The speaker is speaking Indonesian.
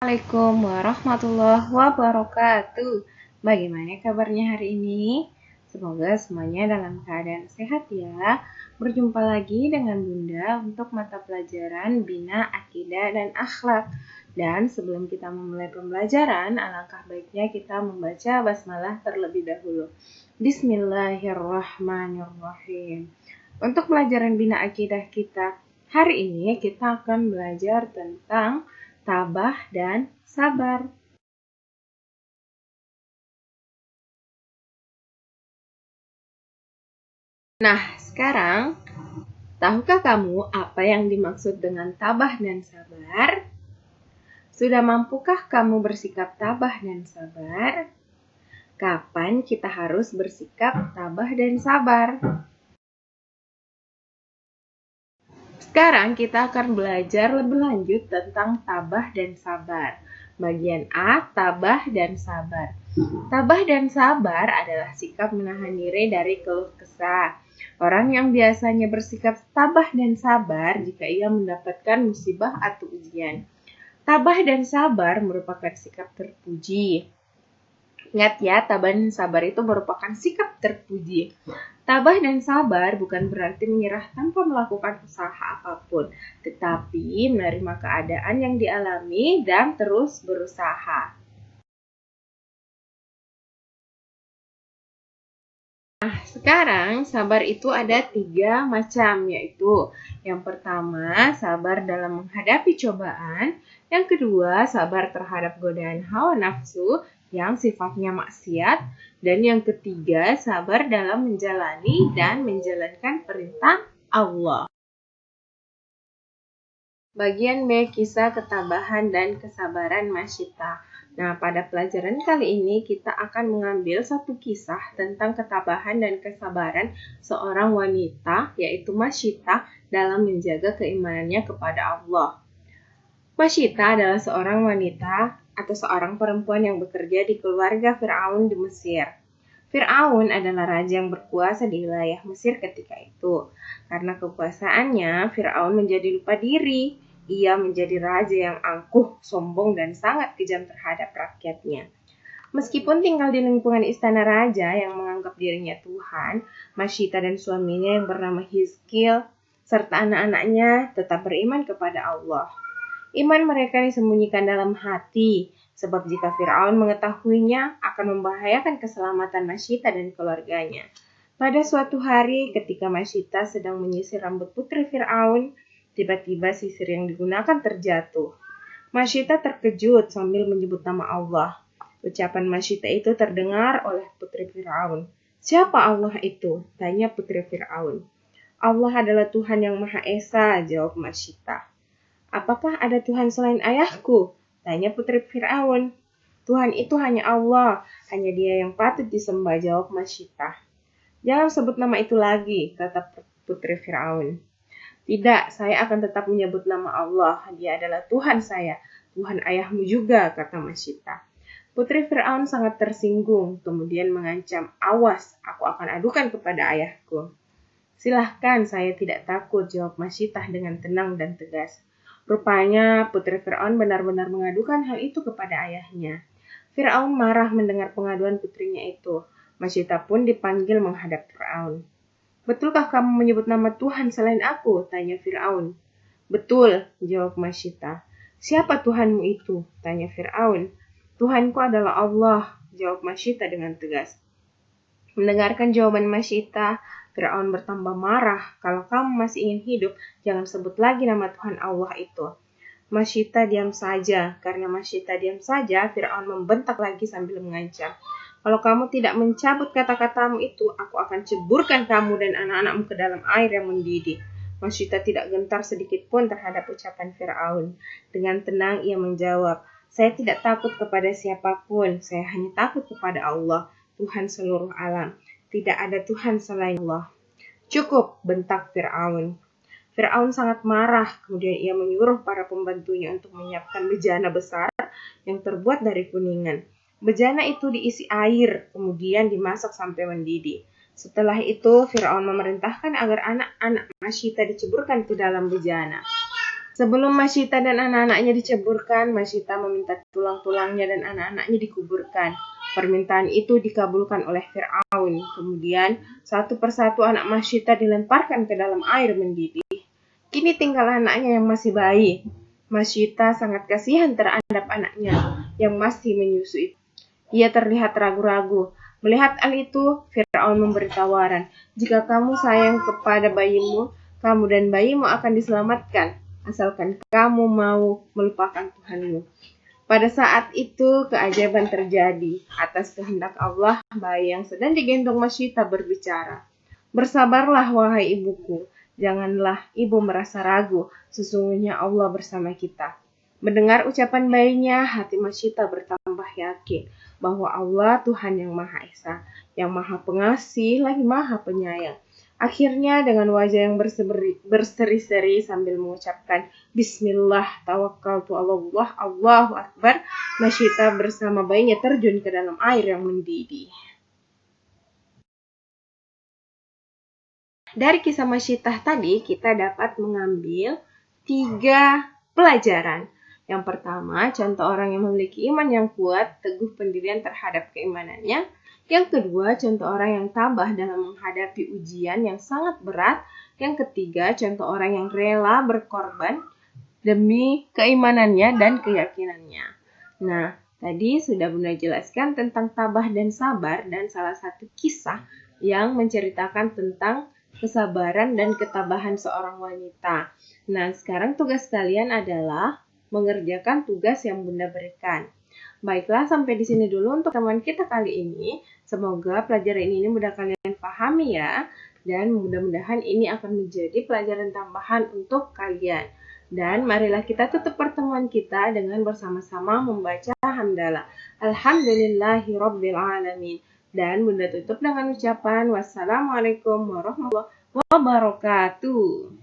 Assalamualaikum warahmatullahi wabarakatuh. Bagaimana kabarnya hari ini? Semoga semuanya dalam keadaan sehat ya. Berjumpa lagi dengan Bunda untuk mata pelajaran Bina Akidah dan Akhlak. Dan sebelum kita memulai pembelajaran, alangkah baiknya kita membaca basmalah terlebih dahulu. Bismillahirrahmanirrahim. Untuk pelajaran Bina Akidah kita hari ini, kita akan belajar tentang tabah dan sabar. Nah, sekarang, tahukah kamu apa yang dimaksud dengan tabah dan sabar? Sudah mampukah kamu bersikap tabah dan sabar? Kapan kita harus bersikap tabah dan sabar? Sekarang kita akan belajar lebih lanjut tentang tabah dan sabar. Bagian A, tabah dan sabar. Tabah dan sabar adalah sikap menahan diri dari keluh kesah. Orang yang biasanya bersikap tabah dan sabar jika ia mendapatkan musibah atau ujian. Tabah dan sabar merupakan sikap terpuji. Ingat ya, tabah dan sabar itu merupakan sikap terpuji. Tabah dan sabar bukan berarti menyerah tanpa melakukan usaha apapun, tetapi menerima keadaan yang dialami dan terus berusaha. Nah, sekarang sabar itu ada 3 macam, yaitu yang pertama, sabar dalam menghadapi cobaan. Yang kedua, sabar terhadap godaan hawa nafsu yang sifatnya maksiat. Dan yang ketiga, sabar dalam menjalani dan menjalankan perintah Allah. Bagian B, kisah ketabahan dan kesabaran Masyita. Nah, pada pelajaran kali ini kita akan mengambil satu kisah tentang ketabahan dan kesabaran seorang wanita, yaitu Masyita, dalam menjaga keimanannya kepada Allah. Masyita adalah seorang wanita atau seorang perempuan yang bekerja di keluarga Fir'aun di Mesir. Fir'aun adalah raja yang berkuasa di wilayah Mesir ketika itu. Karena kekuasaannya, Fir'aun menjadi lupa diri. Ia menjadi raja yang angkuh, sombong, dan sangat kejam terhadap rakyatnya. Meskipun tinggal di lingkungan istana raja yang menganggap dirinya Tuhan, Masyita dan suaminya yang bernama Hizkil serta anak-anaknya tetap beriman kepada Allah. Iman mereka disembunyikan dalam hati, sebab jika Fir'aun mengetahuinya akan membahayakan keselamatan Masyita dan keluarganya. Pada suatu hari ketika Masyita sedang menyisir rambut putri Fir'aun, tiba-tiba sisir yang digunakan terjatuh. Masyita terkejut sambil menyebut nama Allah. Ucapan Masyita itu terdengar oleh putri Fir'aun. "Siapa Allah itu?" tanya putri Fir'aun. "Allah adalah Tuhan yang Maha Esa," jawab Masyita. "Apakah ada Tuhan selain ayahku?" tanya putri Fir'aun. "Tuhan itu hanya Allah, hanya Dia yang patut disembah," jawab Masyita. "Jangan sebut nama itu lagi," kata putri Fir'aun. "Tidak, saya akan tetap menyebut nama Allah. Dia adalah Tuhan saya, Tuhan ayahmu juga," kata Masyita. Putri Fir'aun sangat tersinggung, kemudian mengancam, "Awas, aku akan adukan kepada ayahku." "Silahkan, saya tidak takut," jawab Masyita dengan tenang dan tegas. Rupanya putri Fir'aun benar-benar mengadukan hal itu kepada ayahnya. Fir'aun marah mendengar pengaduan putrinya itu. Masyita pun dipanggil menghadap Fir'aun. "Betulkah kamu menyebut nama Tuhan selain aku?" tanya Fir'aun. "Betul," jawab Masyita. "Siapa Tuhanmu itu?" tanya Fir'aun. "Tuhanku adalah Allah," jawab Masyita dengan tegas. Mendengarkan jawaban Masyita, Fir'aun bertambah marah. "Kalau kamu masih ingin hidup, jangan sebut lagi nama Tuhan Allah itu." Masyita diam saja. Karena Masyita diam saja, Fir'aun membentak lagi sambil mengancam. "Kalau kamu tidak mencabut kata-katamu itu, aku akan ceburkan kamu dan anak-anakmu ke dalam air yang mendidih." Masyita tidak gentar sedikit pun terhadap ucapan Fir'aun. Dengan tenang ia menjawab, "Saya tidak takut kepada siapapun, saya hanya takut kepada Allah, Tuhan seluruh alam. Tidak ada Tuhan selain Allah." "Cukup," bentak Fir'aun. Fir'aun sangat marah, kemudian ia menyuruh para pembantunya untuk menyiapkan bejana besar yang terbuat dari kuningan. Bejana itu diisi air, kemudian dimasak sampai mendidih. Setelah itu, Fir'aun memerintahkan agar anak-anak Masyita diceburkan ke dalam bejana. Sebelum Masyita dan anak-anaknya diceburkan, Masyita meminta tulang-tulangnya dan anak-anaknya dikuburkan. Permintaan itu dikabulkan oleh Fir'aun. Kemudian, satu persatu anak Masyita dilemparkan ke dalam air mendidih. Kini tinggal anaknya yang masih bayi. Masyita sangat kasihan terhadap anaknya yang masih menyusui. Ia terlihat ragu-ragu. Melihat hal itu, Fir'aun memberi tawaran, "Jika kamu sayang kepada bayimu, kamu dan bayimu akan diselamatkan, asalkan kamu mau melupakan Tuhanmu." Pada saat itu, keajaiban terjadi. Atas kehendak Allah, bayi yang sedang digendong Masyita berbicara, "Bersabarlah, wahai ibuku. Janganlah ibu merasa ragu. Sesungguhnya Allah bersama kita." Mendengar ucapan bayinya, hati Masyita bertambah yakin bahwa Allah Tuhan yang Maha Esa, yang Maha Pengasih, lagi Maha Penyayang. Akhirnya dengan wajah yang berseri-seri sambil mengucapkan Bismillah, tawakkaltu Allah, Allahu Akbar, Masyita bersama bayinya terjun ke dalam air yang mendidih. Dari kisah Masyitah tadi kita dapat mengambil 3 pelajaran. Yang pertama, contoh orang yang memiliki iman yang kuat, teguh pendirian terhadap keimanannya. Yang kedua, contoh orang yang tabah dalam menghadapi ujian yang sangat berat. Yang ketiga, contoh orang yang rela berkorban demi keimanannya dan keyakinannya. Nah, tadi sudah Bunda jelaskan tentang tabah dan sabar, dan salah satu kisah yang menceritakan tentang kesabaran dan ketabahan seorang wanita. Nah, sekarang tugas kalian adalah mengerjakan tugas yang Bunda berikan. Baiklah, sampai di sini dulu untuk teman kita kali ini. Semoga pelajaran ini mudah kalian pahami ya. Dan mudah-mudahan ini akan menjadi pelajaran tambahan untuk kalian. Dan marilah kita tutup pertemuan kita dengan bersama-sama membaca hamdalah. Alhamdulillahirabbil alamin. Dan Bunda tutup dengan ucapan wassalamualaikum warahmatullahi wabarakatuh.